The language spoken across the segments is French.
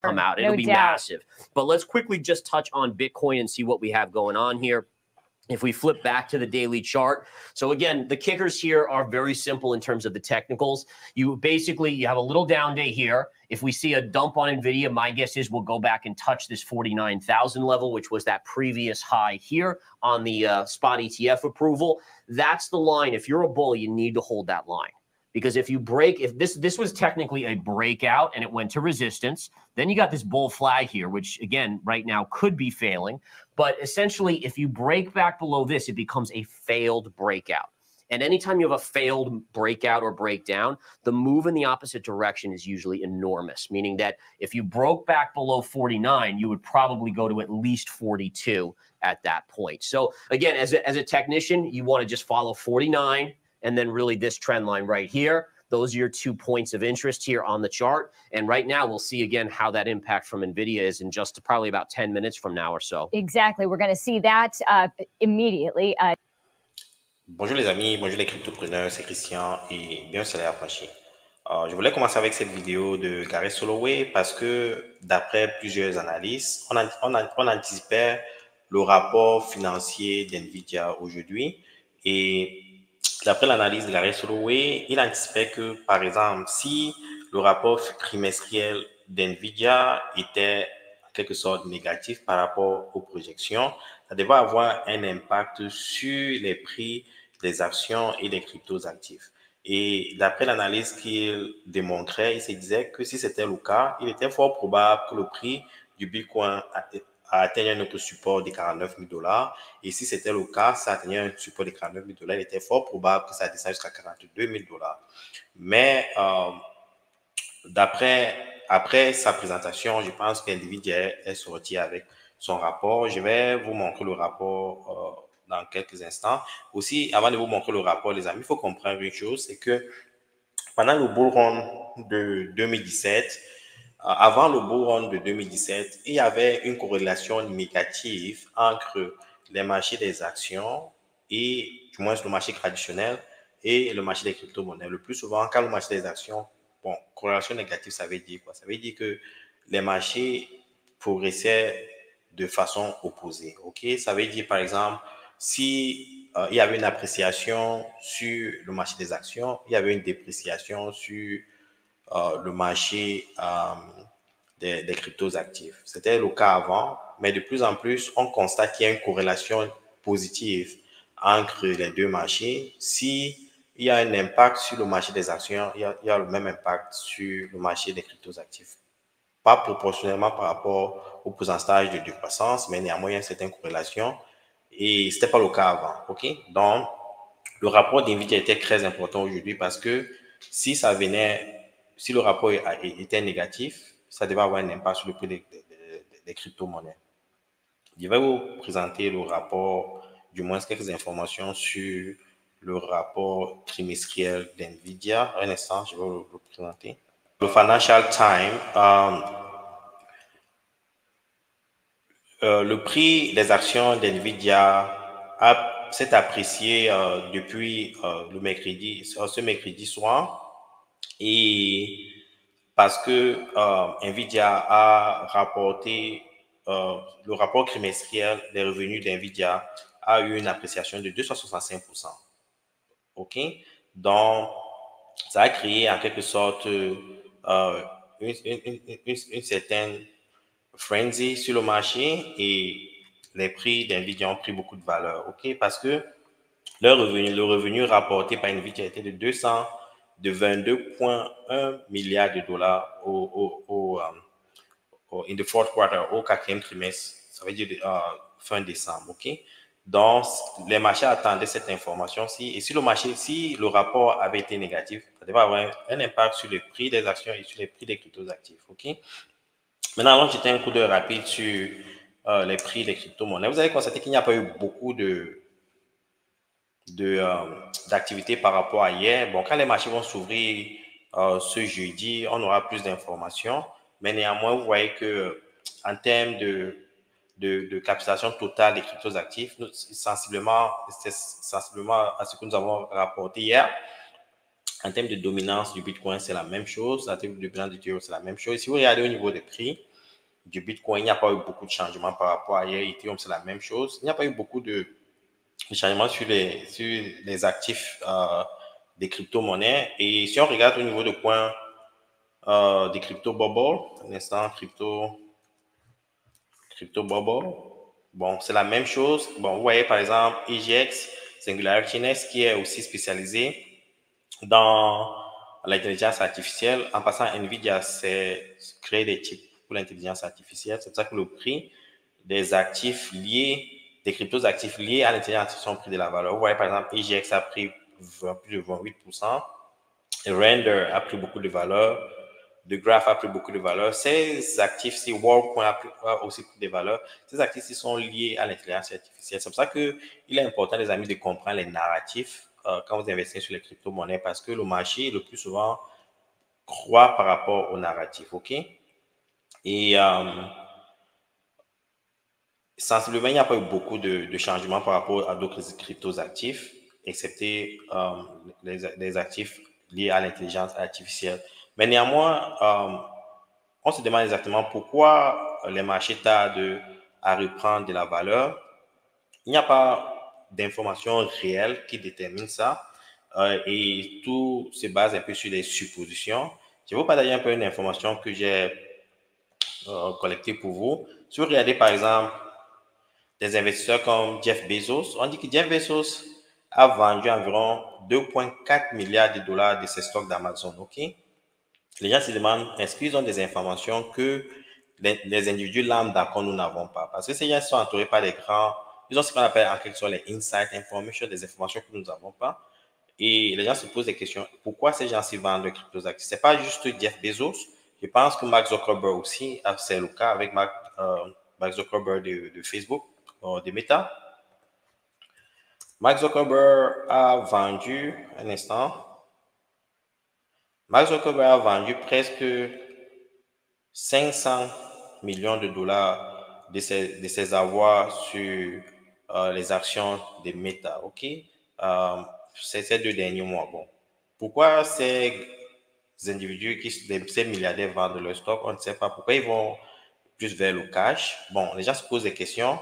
come out. It'll be massive. But let's quickly just touch on Bitcoin and see what we have going on here. If we flip back to the daily chart. So again, the kickers here are very simple in terms of the technicals. You have a little down day here. If we see a dump on NVIDIA, my guess is we'll go back and touch this 49,000 level, which was that previous high here on the spot ETF approval. That's the line. If you're a bull, you need to hold that line. Because if this was technically a breakout and it went to resistance, then you got this bull flag here, which again, right now could be failing. But essentially, if you break back below this, it becomes a failed breakout. And anytime you have a failed breakout or breakdown, the move in the opposite direction is usually enormous, meaning that if you broke back below 49, you would probably go to at least 42 at that point. So again, as a technician, you want to just follow 49 and then really this trend line right here. Those are your 2 points of interest here on the chart. And right now, we'll see again how that impact from NVIDIA is in just probably about 10 minutes from now or so. Exactly. We're going to see that immediately. Bonjour les amis, bonjour les cryptopreneurs, c'est Christian et bienvenue sur l'Apache. Je voulais commencer avec cette vidéo de Gary Soloway parce que d'après plusieurs analyses, on anticipait le rapport financier d'NVIDIA aujourd'hui et d'après l'analyse de Gary Soloway, il anticipait que, par exemple, si le rapport trimestriel d'NVIDIA était en quelque sorte négatif par rapport aux projections, ça devait avoir un impact sur les prix des actions et des cryptos actifs. Et d'après l'analyse qu'il démontrait, il se disait que si c'était le cas, il était fort probable que le prix du Bitcoin atteignait un autre support de 49 000 $. Et si c'était le cas, ça atteignait un support de 49 000 $, il était fort probable que ça descende jusqu'à 42 000 $. Mais après sa présentation, je pense qu'NVIDIA est sorti avec son rapport. Je vais vous montrer le rapport dans quelques instants. Aussi, avant de vous montrer le rapport, les amis, il faut comprendre une chose, c'est que pendant le bull run de 2017, avant le bull run de 2017, il y avait une corrélation négative entre les marchés des actions et, du moins, le marché traditionnel et le marché des crypto-monnaies. Le plus souvent, quand le marché des actions, bon, corrélation négative, ça veut dire quoi? Ça veut dire que les marchés progressaient de façon opposée. Ok? Ça veut dire, par exemple, si il y avait une appréciation sur le marché des actions, il y avait une dépréciation sur le marché des cryptos actifs. C'était le cas avant, mais de plus en plus, on constate qu'il y a une corrélation positive entre les deux marchés. Si il y a un impact sur le marché des actions, il y a le même impact sur le marché des cryptos actifs. Pas proportionnellement par rapport au pourcentage de décroissance, mais néanmoins, il y a une certaine corrélation. Et ce n'était pas le cas avant. Okay? Donc, le rapport d'NVIDIA était très important aujourd'hui parce que si le rapport était négatif, ça devait avoir un impact sur le prix des crypto-monnaies. Je vais vous présenter le rapport, du moins quelques informations sur le rapport trimestriel d'NVIDIA. Un instant, je vais vous le présenter. Le Financial Times, le prix des actions d'NVIDIA s'est apprécié depuis ce mercredi soir, et parce que NVIDIA a rapporté le rapport trimestriel des revenus d'NVIDIA a eu une appréciation de 265%. OK? Donc, ça a créé en quelque sorte une certaine frenzy sur le marché et les prix d'NVIDIA ont pris beaucoup de valeur. OK? Parce que le revenu rapporté par NVIDIA était de 22,1 milliards de dollars in the fourth quarter, au quatrième trimestre, ça veut dire fin décembre. OK? Donc, les marchés attendaient cette information-ci. Et si le rapport avait été négatif, ça devait avoir un impact sur le prix des actions et sur les prix des cryptos actifs. OK? Maintenant, allons jeter un coup d'œil rapide sur les prix des crypto-monnaies. Vous avez constaté qu'il n'y a pas eu beaucoup d'activités par rapport à hier. Bon, quand les marchés vont s'ouvrir ce jeudi, on aura plus d'informations. Mais néanmoins, vous voyez que en termes de capitalisation totale des cryptos actifs, c'est sensiblement à ce que nous avons rapporté hier. En termes de dominance du Bitcoin, c'est la même chose. En termes de dominance du Ethereum, c'est la même chose. Si vous regardez au niveau des prix, du Bitcoin, il n'y a pas eu beaucoup de changements par rapport à hier. Ethereum, c'est la même chose. Il n'y a pas eu beaucoup de changements sur les actifs des crypto-monnaies. Et si on regarde au niveau de points des crypto-bubbles, un instant, crypto-bubble, bon, c'est la même chose. Bon, vous voyez par exemple EGX, Singularity Next, qui est aussi spécialisé dans l'intelligence artificielle. En passant, NVIDIA c'est créer des chips pour l'intelligence artificielle. C'est pour ça que le prix des actifs liés, des cryptos actifs liés à l'intelligence artificielle ont pris de la valeur. Vous voyez par exemple, EGX a pris plus de 28%, et Render a pris beaucoup de valeur, The Graph a pris beaucoup de valeur. Ces actifs-ci, WorldCoin a aussi pris des valeurs. Ces actifs-ci sont liés à l'intelligence artificielle. C'est pour ça qu'il est important, les amis, de comprendre les narratifs quand vous investissez sur les crypto-monnaies parce que le marché, le plus souvent, croit par rapport au narratif. OK? Et sensiblement, il n'y a pas eu beaucoup de changements par rapport à d'autres cryptos actifs, excepté les actifs liés à l'intelligence artificielle. Mais néanmoins, on se demande exactement pourquoi les marchés tardent à reprendre de la valeur. Il n'y a pas d'informations réelles qui déterminent ça et tout se base un peu sur des suppositions. Je vais vous partager un peu une information que j'ai collectée pour vous. Si vous regardez par exemple des investisseurs comme Jeff Bezos, on dit que Jeff Bezos a vendu environ 2,4 milliards de dollars de ses stocks d'Amazon. OK? Les gens se demandent, est-ce qu'ils ont des informations que les individus lambda que nous n'avons pas? Parce que ces gens sont entourés par des grands, ils ont ce qu'on appelle en quelque sorte les inside information, des informations que nous n'avons pas. Et les gens se posent des questions, pourquoi ces gens-ci vendent de cryptos actifs? Ce n'est pas juste Jeff Bezos. Je pense que Mark Zuckerberg aussi, c'est le cas avec Mark Zuckerberg de Facebook, de Meta. Mark Zuckerberg a vendu, un instant, Mark Zuckerberg a vendu presque 500 millions de dollars de ses avoirs sur les actions de Meta. OK? C'est ces 2 derniers mois. Bon. Pourquoi ces individus, ces milliardaires vendent leur stock? On ne sait pas pourquoi ils vont plus vers le cash. Bon, les gens se posent des questions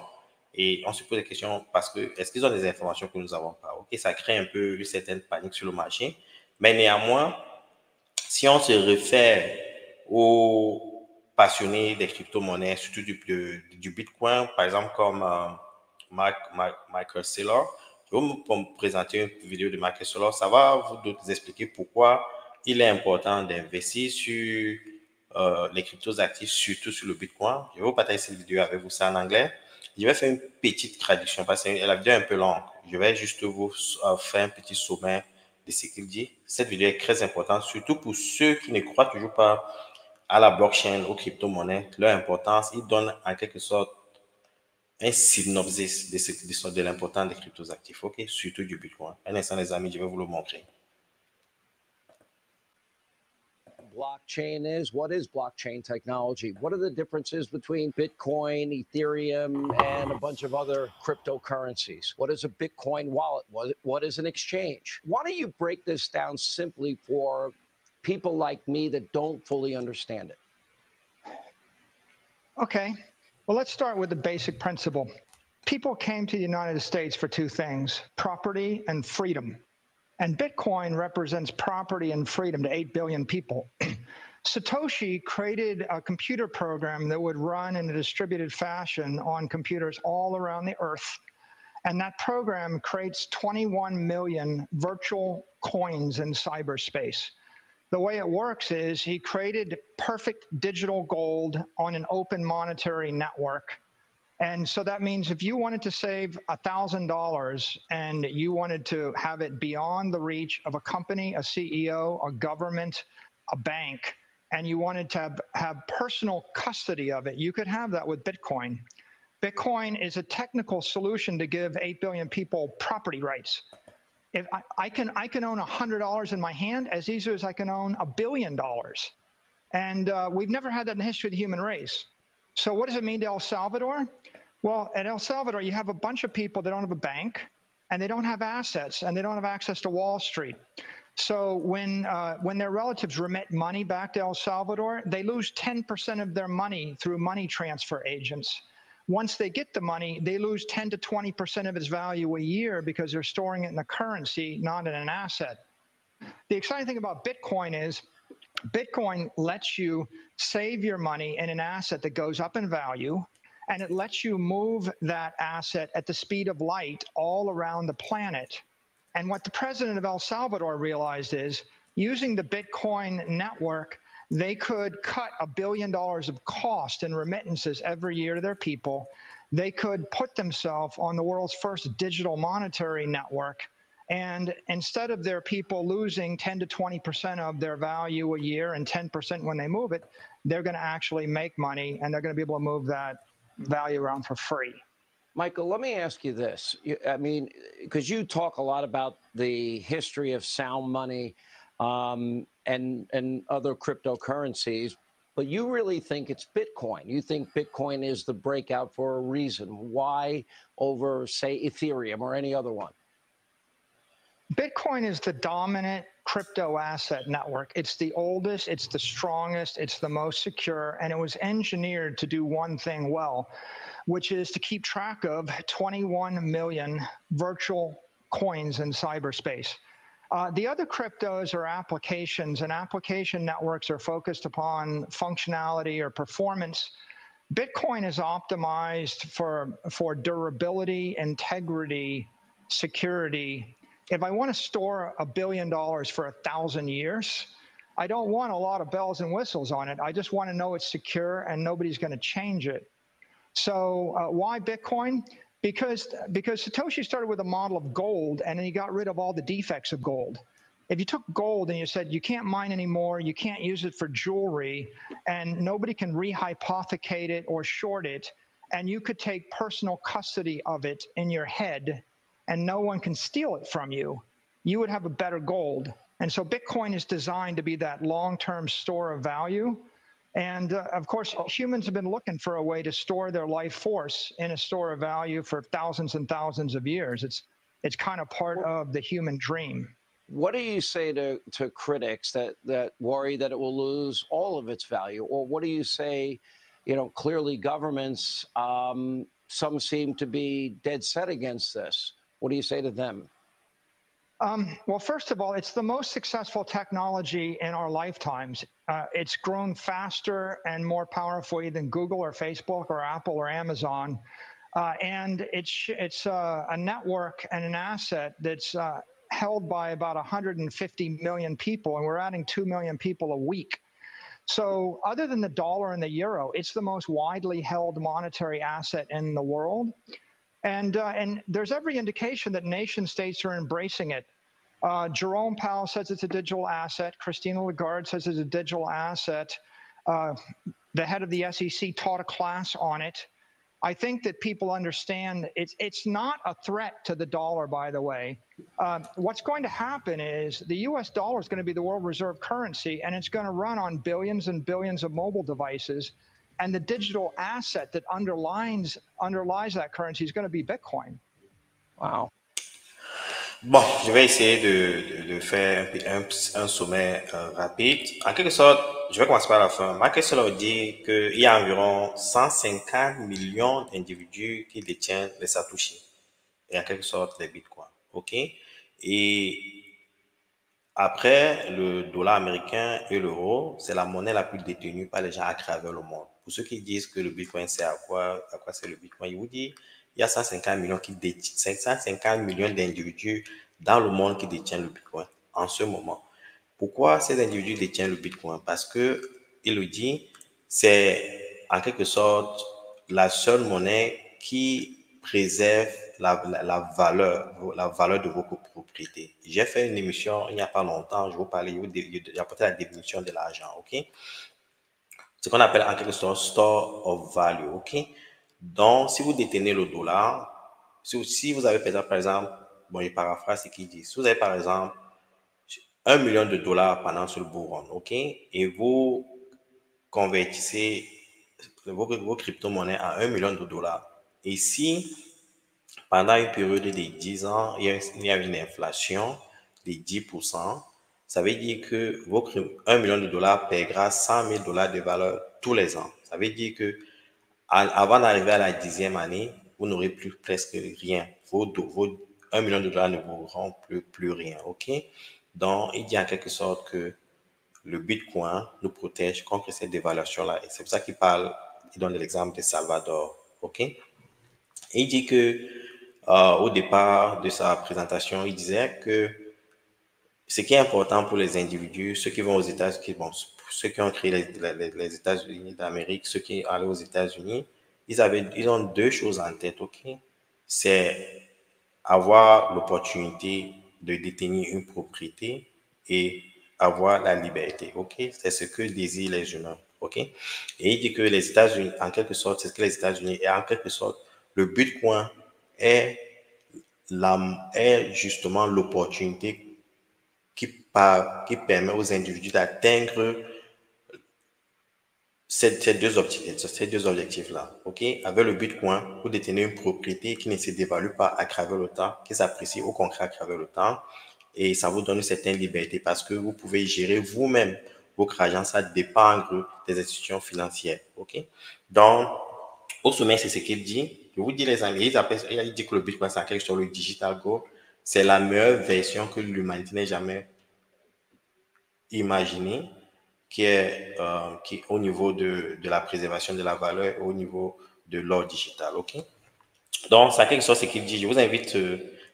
et on se pose des questions parce que est-ce qu'ils ont des informations que nous n'avons pas? OK, ça crée un peu une certaine panique sur le marché. Mais néanmoins, si on se réfère aux passionnés des crypto-monnaies, surtout du Bitcoin, par exemple comme Michael Saylor, je vais vous présenter une vidéo de Michael Saylor. Ça va vous expliquer pourquoi il est important d'investir sur les cryptos actifs, surtout sur le Bitcoin. Je vais vous partager cette vidéo avec vous, c'est en anglais. Je vais faire une petite traduction parce que la vidéo est un peu longue. Je vais juste vous faire un petit sommaire de ce qu'il dit. Cette vidéo est très importante, surtout pour ceux qui ne croient toujours pas à la blockchain, aux crypto-monnaies, leur importance. Il donne en quelque sorte un synopsis de l'importance des cryptos actifs, OK? Surtout du Bitcoin. Un instant, les amis, je vais vous le montrer. Blockchain is? What is blockchain technology? What are the differences between Bitcoin, Ethereum, and a bunch of other cryptocurrencies? What is a Bitcoin wallet? What is an exchange? Why don't you break this down simply for people like me that don't fully understand it? Okay. Well, let's start with the basic principle. People came to the United States for 2 things, property and freedom. And Bitcoin represents property and freedom to 8 billion people. Satoshi created a computer program that would run in a distributed fashion on computers all around the earth. And that program creates 21 million virtual coins in cyberspace. The way it works is he created perfect digital gold on an open monetary network. And so that means if you wanted to save $1,000 and you wanted to have it beyond the reach of a company, a CEO, a government, a bank, and you wanted to have personal custody of it, you could have that with Bitcoin. Bitcoin is a technical solution to give 8 billion people property rights. If I can own $100 in my hand as easily as I can own $1 billion. And we've never had that in the history of the human race. So what does it mean to El Salvador? Well, at El Salvador, you have a bunch of people that don't have a bank, and they don't have assets, and they don't have access to Wall Street. So when their relatives remit money back to El Salvador, they lose 10% of their money through money transfer agents. Once they get the money, they lose 10 to 20% of its value a year because they're storing it in a currency, not in an asset. The exciting thing about Bitcoin is Bitcoin lets you save your money in an asset that goes up in value, and it lets you move that asset at the speed of light all around the planet. And what the president of El Salvador realized is, using the Bitcoin network, they could cut $1 billion of cost in remittances every year to their people. They could put themselves on the world's first digital monetary network. And instead of their people losing 10 to 20% of their value a year and 10% when they move it, they're going to actually make money, and they're going to be able to move that value around for free. Michael, let me ask you this. I mean, because you talk a lot about the history of sound money and other cryptocurrencies, but you really think it's Bitcoin. You think Bitcoin is the breakout for a reason. Why over, say, Ethereum or any other one? Bitcoin is the dominant crypto asset network. It's the oldest, it's the strongest, it's the most secure, and it was engineered to do one thing well, which is to keep track of 21 million virtual coins in cyberspace. The other cryptos are applications, and application networks are focused upon functionality or performance. Bitcoin is optimized for durability, integrity, security. If I want to store $1 billion for 1,000 years, I don't want a lot of bells and whistles on it. I just want to know it's secure and nobody's going to change it. So why Bitcoin? Because Satoshi started with a model of gold, and then he got rid of all the defects of gold. If you took gold and you said you can't mine anymore, you can't use it for jewelry, and nobody can rehypothecate it or short it, and you could take personal custody of it in your head and no one can steal it from you, you would have a better gold. And so Bitcoin is designed to be that long-term store of value. And of course, humans have been looking for a way to store their life force in a store of value for thousands and thousands of years. It's kind of part of the human dream. What do you say to critics that worry that it will lose all of its value? Or what do you say, clearly governments, some seem to be dead set against this. What do you say to them? Well, first of all, it's the most successful technology in our lifetimes. It's grown faster and more powerfully than Google or Facebook or Apple or Amazon. And it's a network and an asset that's held by about 150 million people, and we're adding 2 million people a week. So other than the dollar and the euro, it's the most widely held monetary asset in the world. And there's every indication that nation states are embracing it. Jerome Powell says it's a digital asset. Christine Lagarde says it's a digital asset. The head of the SEC taught a class on it. I think that people understand it's not a threat to the dollar, by the way. What's going to happen is the US dollar is going to be the world reserve currency, and it's going to run on billions and billions of mobile devices. And the digital asset that underlies that currency is going to be Bitcoin. Wow. Bon, je vais essayer de faire un sommet rapide. En quelque sorte, je vais commencer par la fin. Mark Esler dit qu'il y a environ 150 millions d'individus qui détiennent les Satoshi, et en quelque sorte les Bitcoins. OK? Et après le dollar américain et l'euro, c'est la monnaie la plus détenue par les gens à travers le monde. Pour ceux qui disent que le Bitcoin, c'est à quoi c'est le Bitcoin, il vous dit il y a 150 millions d'individus dans le monde qui détiennent le Bitcoin en ce moment. Pourquoi ces individus détiennent le Bitcoin? Parce que, il le dit, c'est en quelque sorte la seule monnaie qui préserve la valeur de vos propriétés. J'ai fait une émission il n'y a pas longtemps, je vous parlais, j'ai apporté la définition de l'argent, ok? Ce qu'on appelle en quelque sorte store of value, ok? Donc, si vous détenez le dollar, si vous avez par exemple, bon, je paraphrase ce qu'il dit, si vous avez par exemple 1 million de dollars pendant ce bull run, ok? Et vous convertissez vos crypto-monnaies à 1 million de dollars. Et si pendant une période de 10 ans, il y a une inflation de 10%, Ça veut dire que votre 1 million de dollars perdra 100 000 dollars de valeur tous les ans. Ça veut dire que avant d'arriver à la 10e année, vous n'aurez plus presque rien. Vos 1 million de dollars ne vous rend plus rien. OK? Donc, il dit en quelque sorte que le Bitcoin nous protège contre cette dévaluation-là. Et c'est pour ça qu'il parle, il donne l'exemple de Salvador. OK? Et il dit que, au départ de sa présentation, il disait que ce qui est important pour les individus, ceux qui vont aux États-Unis, bon, ceux qui ont créé les États-Unis d'Amérique, ceux qui allaient aux États-Unis, ils ont deux choses en tête, OK? C'est avoir l'opportunité de détenir une propriété et avoir la liberté, OK? C'est ce que désirent les humains, OK? Et il dit que les États-Unis, en quelque sorte, c'est ce que les États-Unis, et en quelque sorte, le Bitcoin est justement l'opportunité qui permet aux individus d'atteindre ces deux objectifs-là. OK? Avec le Bitcoin, vous détenez une propriété qui ne se dévalue pas à travers le temps, qui s'apprécie au contraire à travers le temps. Et ça vous donne une certaine liberté parce que vous pouvez gérer vous-même votre argent sans dépendre des institutions financières. OK? Donc, au sommet, c'est ce qu'il dit. Je vous dis, les amis, il dit que le Bitcoin, c'est quelque chose, le digital gold. C'est la meilleure version que l'humanité n'ait jamais imaginée, qui est au niveau de la préservation de la valeur, au niveau de l'or digital. OK? Donc, c'est quelque chose qu'il dit. Je vous invite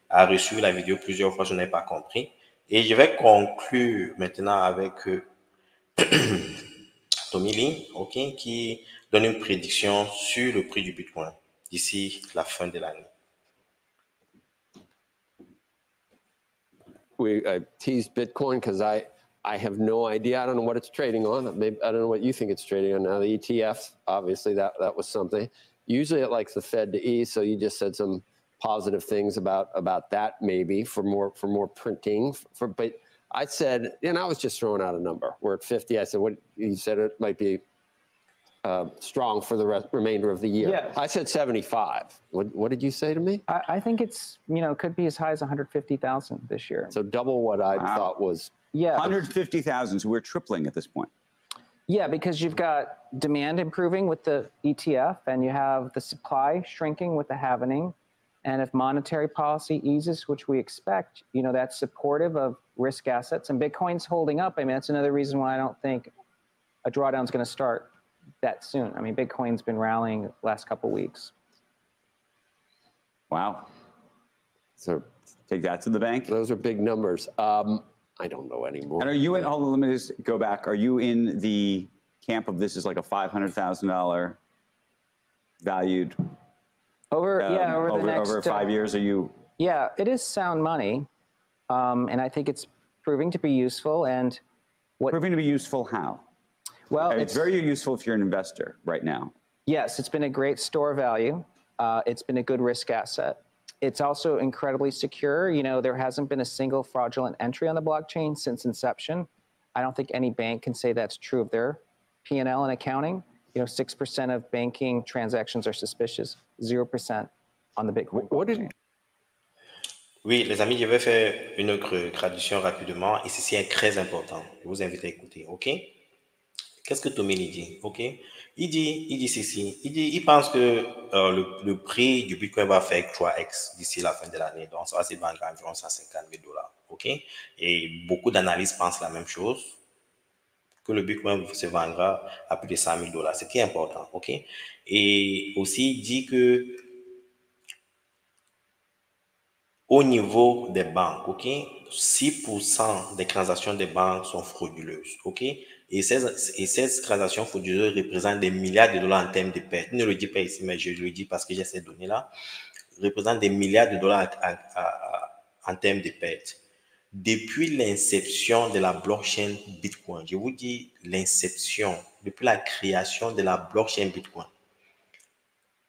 à reçu la vidéo plusieurs fois, je n'ai pas compris. Et je vais conclure maintenant avec Tommy Lee, OK, qui donne une prédiction sur le prix du Bitcoin d'ici la fin de l'année. I teased Bitcoin because I have no idea. I don't know what it's trading on. Maybe I don't know what you think it's trading on now. The ETF, obviously, that was something. Usually, it likes the Fed to ease. So you just said some positive things about that, maybe for more printing. But I said, and I was just throwing out a number. We're at 50. I said, what you said it might be strong for the remainder of the year. Yeah. I said 75. What did you say to me? I think it's, could be as high as 150,000 this year. So double what I thought was. Yeah. 150,000. So we're tripling at this point. Yeah, because you've got demand improving with the ETF and you have the supply shrinking with the halvening. And if monetary policy eases, which we expect, that's supportive of risk assets. And Bitcoin's holding up. I mean, that's another reason why I don't think a drawdown is going to start that soon. I mean, Bitcoin's been rallying the last couple of weeks. Wow. So take that to the bank. Those are big numbers. I don't know anymore. And are you in, hold on, let me just go back. Are you in the camp of this is like a $500,000 valued? Over the next, over 5 years, are you? Yeah, it is sound money. And I think it's proving to be useful. And Proving to be useful how? Well, it's very useful if you're an investor right now. Yes, it's been a great store value. It's been a good risk asset. It's also incredibly secure. There hasn't been a single fraudulent entry on the blockchain since inception. I don't think any bank can say that's true of their P&L and accounting. 6% of banking transactions are suspicious, 0% on the Bitcoin. Oui, les amis, je vais faire une traduction rapidement et ceci est très important. Je vous invite à écouter, OK? Qu'est-ce que Tommy dit, OK? Il dit ceci, il pense que le prix du Bitcoin va faire 3x d'ici la fin de l'année. Donc, ça va se vendre à environ 150 000 $, OK? Et beaucoup d'analystes pensent la même chose, que le Bitcoin se vendra à plus de 100 000 $, ce qui est important, OK? Et aussi, il dit que au niveau des banques, OK, 6% des transactions des banques sont frauduleuses, OK? Et ces transactions frauduleuses représentent des milliards de dollars en termes de pertes. Je ne le dis pas ici, mais je le dis parce que j'ai ces données-là. Représentent des milliards de dollars en termes de pertes. Depuis l'inception de la blockchain Bitcoin, je vous dis l'inception, depuis la création de la blockchain Bitcoin,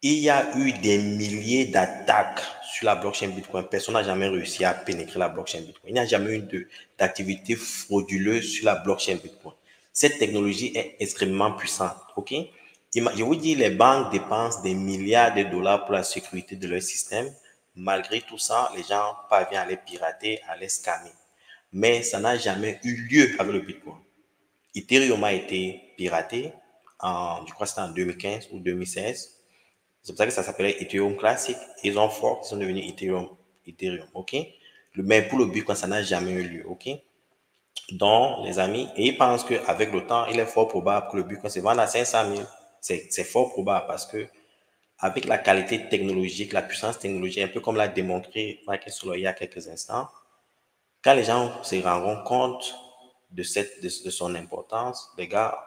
il y a eu des milliers d'attaques sur la blockchain Bitcoin. Personne n'a jamais réussi à pénétrer la blockchain Bitcoin. Il n'y a jamais eu d'activité frauduleuse sur la blockchain Bitcoin. Cette technologie est extrêmement puissante. OK? Je vous dis, les banques dépensent des milliards de dollars pour la sécurité de leur système. Malgré tout ça, les gens parviennent à les pirater, à les scammer. mais ça n'a jamais eu lieu avec le Bitcoin. Ethereum a été piraté, je crois que c'était en 2015 ou 2016. C'est pour ça que ça s'appelait Ethereum Classic. Ils ont fork, ils sont devenus Ethereum, ok? Mais pour le Bitcoin, ça n'a jamais eu lieu, ok? Donc, les amis, et ils pensent qu'avec le temps, il est fort probable que le Bitcoin se vende à 500 000. C'est fort probable parce que avec la qualité technologique, la puissance technologique, un peu comme l'a démontré Michael Saylor il y a quelques instants, quand les gens se rendront compte de son importance, les gars,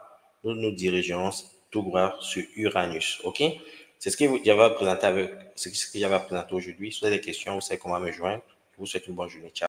nous nous dirigerons tout droit sur Uranus, ok? C'est ce que j'avais présenté aujourd'hui. Si vous avez des questions, vous savez comment me joindre. Je vous souhaite une bonne journée. Ciao.